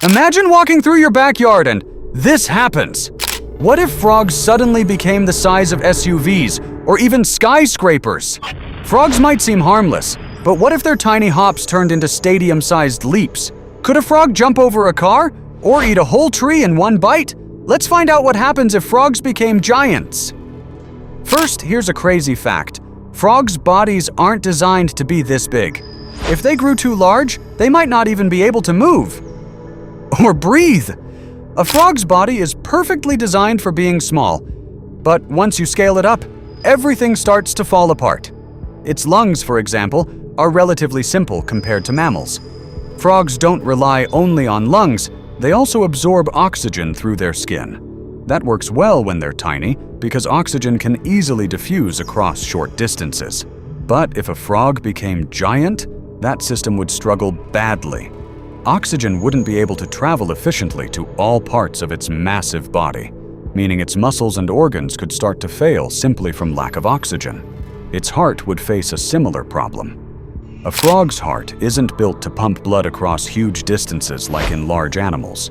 Imagine walking through your backyard and this happens. What if frogs suddenly became the size of SUVs or even skyscrapers? Frogs might seem harmless, but what if their tiny hops turned into stadium-sized leaps? Could a frog jump over a car or eat a whole tree in one bite? Let's find out what happens if frogs became giants. First, here's a crazy fact. Frogs' bodies aren't designed to be this big. If they grew too large, they might not even be able to move or breathe. A frog's body is perfectly designed for being small, but once you scale it up, everything starts to fall apart. Its lungs, for example, are relatively simple compared to mammals. Frogs don't rely only on lungs, they also absorb oxygen through their skin. That works well when they're tiny because oxygen can easily diffuse across short distances. But if a frog became giant, that system would struggle badly. Oxygen wouldn't be able to travel efficiently to all parts of its massive body, meaning its muscles and organs could start to fail simply from lack of oxygen. Its heart would face a similar problem. A frog's heart isn't built to pump blood across huge distances like in large animals.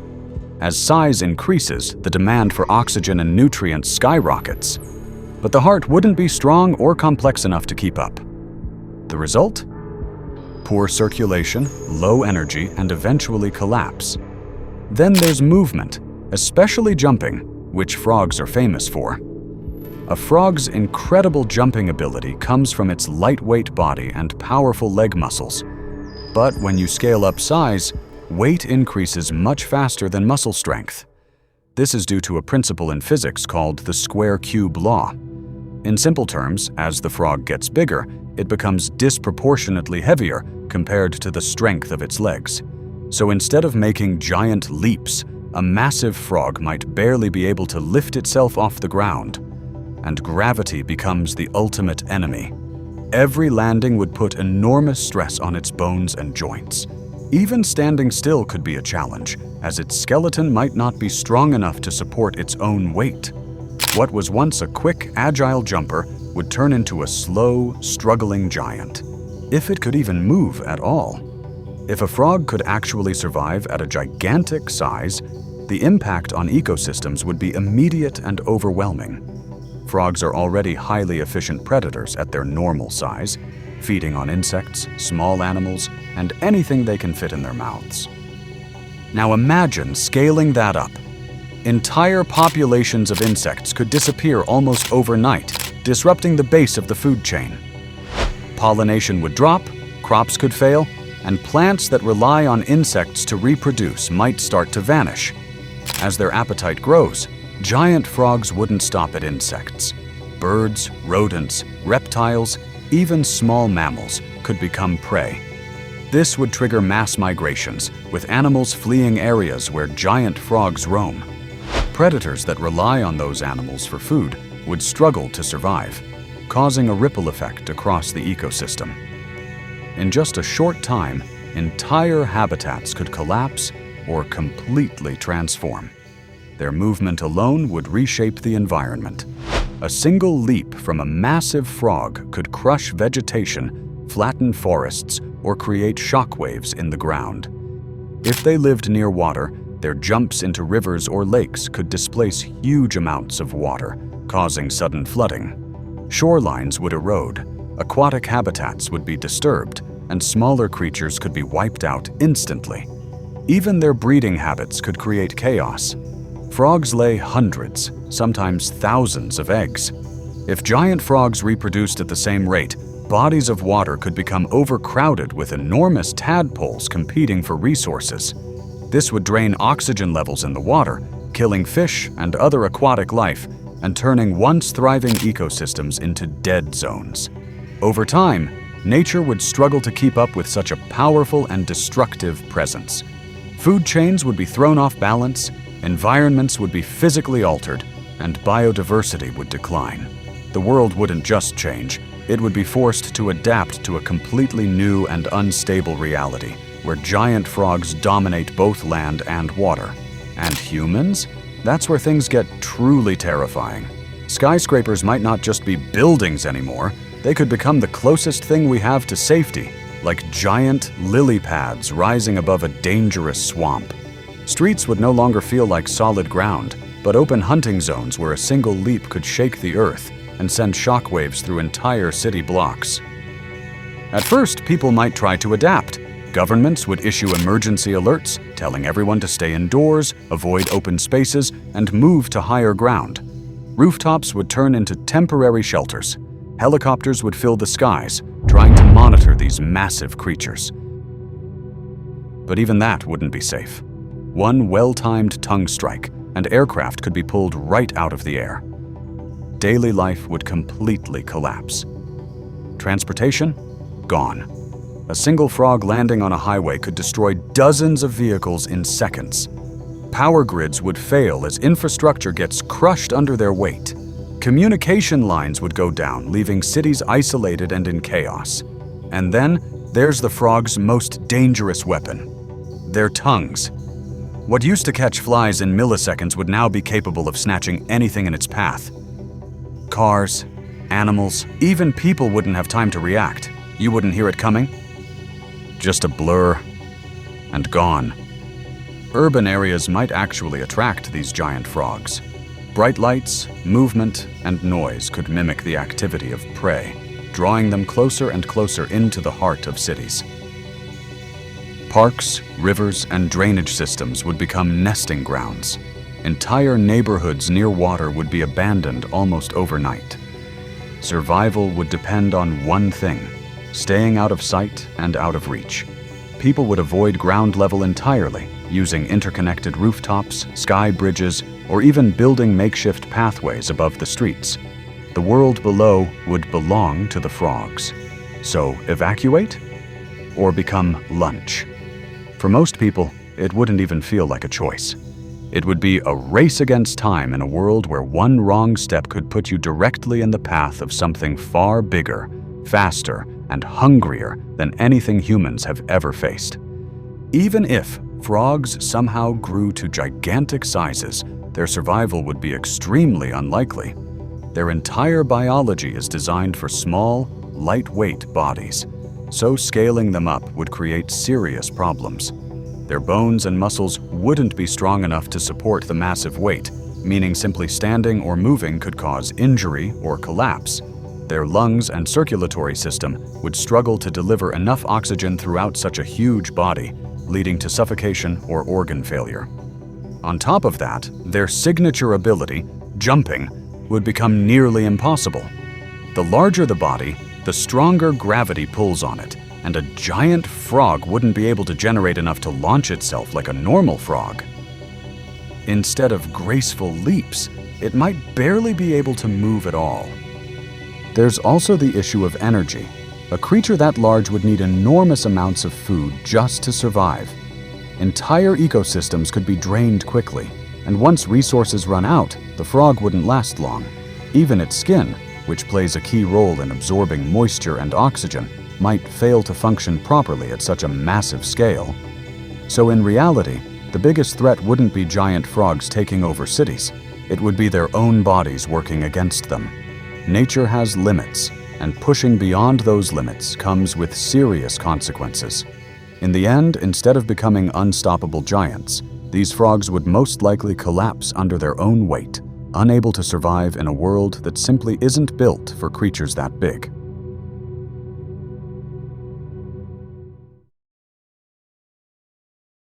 As size increases, the demand for oxygen and nutrients skyrockets. But the heart wouldn't be strong or complex enough to keep up. The result? Poor circulation, low energy, and eventually collapse. Then there's movement, especially jumping, which frogs are famous for. A frog's incredible jumping ability comes from its lightweight body and powerful leg muscles. But when you scale up size, weight increases much faster than muscle strength. This is due to a principle in physics called the square-cube law. In simple terms, as the frog gets bigger, it becomes disproportionately heavier compared to the strength of its legs. So instead of making giant leaps, a massive frog might barely be able to lift itself off the ground. And gravity becomes the ultimate enemy. Every landing would put enormous stress on its bones and joints. Even standing still could be a challenge, as its skeleton might not be strong enough to support its own weight. What was once a quick, agile jumper would turn into a slow, struggling giant, if it could even move at all. If a frog could actually survive at a gigantic size, the impact on ecosystems would be immediate and overwhelming. Frogs are already highly efficient predators at their normal size, feeding on insects, small animals, and anything they can fit in their mouths. Now imagine scaling that up. Entire populations of insects could disappear almost overnight, disrupting the base of the food chain. Pollination would drop, crops could fail, and plants that rely on insects to reproduce might start to vanish. As their appetite grows, giant frogs wouldn't stop at insects. Birds, rodents, reptiles, even small mammals could become prey. This would trigger mass migrations, with animals fleeing areas where giant frogs roam. Predators that rely on those animals for food would struggle to survive, causing a ripple effect across the ecosystem. In just a short time, entire habitats could collapse or completely transform. Their movement alone would reshape the environment. A single leap from a massive frog could crush vegetation, flatten forests, or create shockwaves in the ground. If they lived near water, their jumps into rivers or lakes could displace huge amounts of water, causing sudden flooding. Shorelines would erode, aquatic habitats would be disturbed, and smaller creatures could be wiped out instantly. Even their breeding habits could create chaos. Frogs lay hundreds, sometimes thousands of eggs. If giant frogs reproduced at the same rate, bodies of water could become overcrowded with enormous tadpoles competing for resources. This would drain oxygen levels in the water, killing fish and other aquatic life, and turning once thriving ecosystems into dead zones. Over time, nature would struggle to keep up with such a powerful and destructive presence. Food chains would be thrown off balance, environments would be physically altered, and biodiversity would decline. The world wouldn't just change, it would be forced to adapt to a completely new and unstable reality, where giant frogs dominate both land and water. And humans? That's where things get truly terrifying. Skyscrapers might not just be buildings anymore, they could become the closest thing we have to safety, like giant lily pads rising above a dangerous swamp. streets would no longer feel like solid ground, but open hunting zones where a single leap could shake the earth and send shockwaves through entire city blocks. At first, people might try to adapt. Governments would issue emergency alerts, telling everyone to stay indoors, avoid open spaces, and move to higher ground. Rooftops would turn into temporary shelters. Helicopters would fill the skies, trying to monitor these massive creatures. But even that wouldn't be safe. One well-timed tongue strike, and aircraft could be pulled right out of the air. Daily life would completely collapse. Transportation? Gone. A single frog landing on a highway could destroy dozens of vehicles in seconds. Power grids would fail as infrastructure gets crushed under their weight. Communication lines would go down, leaving cities isolated and in chaos. And then, there's the frog's most dangerous weapon: their tongues. What used to catch flies in milliseconds would now be capable of snatching anything in its path. Cars, animals, even people wouldn't have time to react. You wouldn't hear it coming. Just a blur, and gone. Urban areas might actually attract these giant frogs. Bright lights, movement, and noise could mimic the activity of prey, drawing them closer and closer into the heart of cities. Parks, rivers, and drainage systems would become nesting grounds. Entire neighborhoods near water would be abandoned almost overnight. Survival would depend on one thing: staying out of sight and out of reach. People would avoid ground level entirely, using interconnected rooftops, sky bridges, or even building makeshift pathways above the streets. The world below would belong to the frogs. So evacuate or become lunch? For most people, it wouldn't even feel like a choice. It would be a race against time in a world where one wrong step could put you directly in the path of something far bigger, faster, and hungrier than anything humans have ever faced. Even if frogs somehow grew to gigantic sizes, their survival would be extremely unlikely. Their entire biology is designed for small, lightweight bodies, so scaling them up would create serious problems. Their bones and muscles wouldn't be strong enough to support the massive weight, meaning simply standing or moving could cause injury or collapse. Their lungs and circulatory system would struggle to deliver enough oxygen throughout such a huge body, leading to suffocation or organ failure. On top of that, their signature ability, jumping, would become nearly impossible. The larger the body, the stronger gravity pulls on it, and a giant frog wouldn't be able to generate enough to launch itself like a normal frog. Instead of graceful leaps, it might barely be able to move at all. There's also the issue of energy. A creature that large would need enormous amounts of food just to survive. Entire ecosystems could be drained quickly, and once resources run out, the frog wouldn't last long. Even its skin, which plays a key role in absorbing moisture and oxygen, might fail to function properly at such a massive scale. So in reality, the biggest threat wouldn't be giant frogs taking over cities. It would be their own bodies working against them. Nature has limits, and pushing beyond those limits comes with serious consequences. In the end, instead of becoming unstoppable giants, these frogs would most likely collapse under their own weight, unable to survive in a world that simply isn't built for creatures that big.